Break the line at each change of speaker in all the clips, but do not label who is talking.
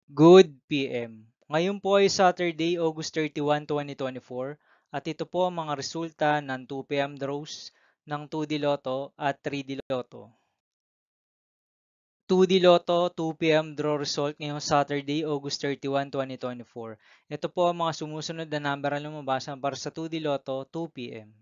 Good PM. Ngayon po ay Saturday, August 31, 2024 at ito po ang mga resulta ng 2 PM draws ng 2D Lotto at 3D Lotto. 2D Lotto 2 PM draw result ngayong Saturday, August 31, 2024. Ito po ang mga sumusunod na number na lumabas para sa 2D Lotto 2 PM.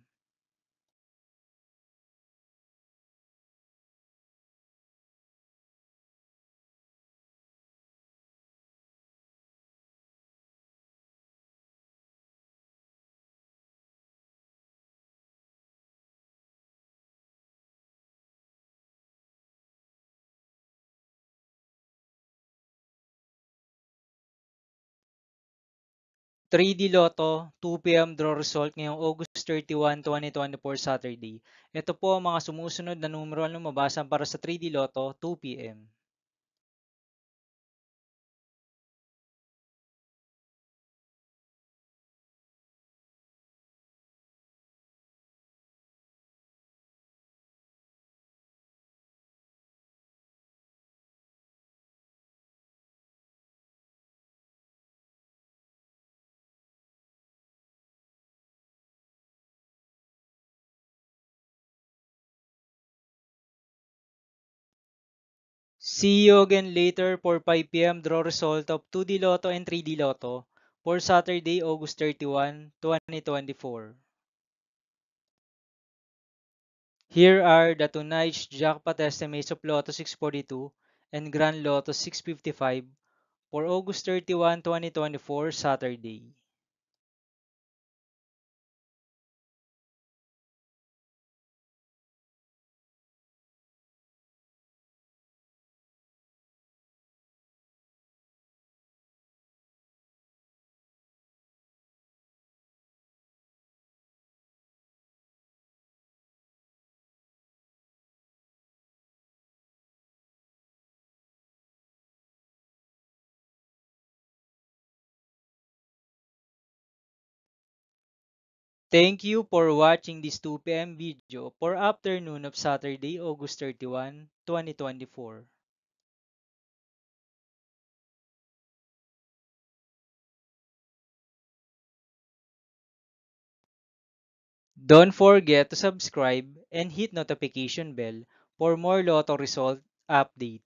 3D Lotto 2 PM draw result ngayong August 31, 2024 Saturday. Ito po ang mga sumusunod na numero na lumabas para sa 3D Lotto 2 PM. 'See you again later for 5 PM draw result of 2D Lotto and 3D Lotto for Saturday, August 31, 2024. Here are the tonight's jackpot estimates of Lotto 642 and Grand Lotto 655 for August 31, 2024, Saturday. Thank you for watching this 2 PM video for afternoon of Saturday, August 31, 2024. Don't forget to subscribe and hit notification bell for more Lotto result update.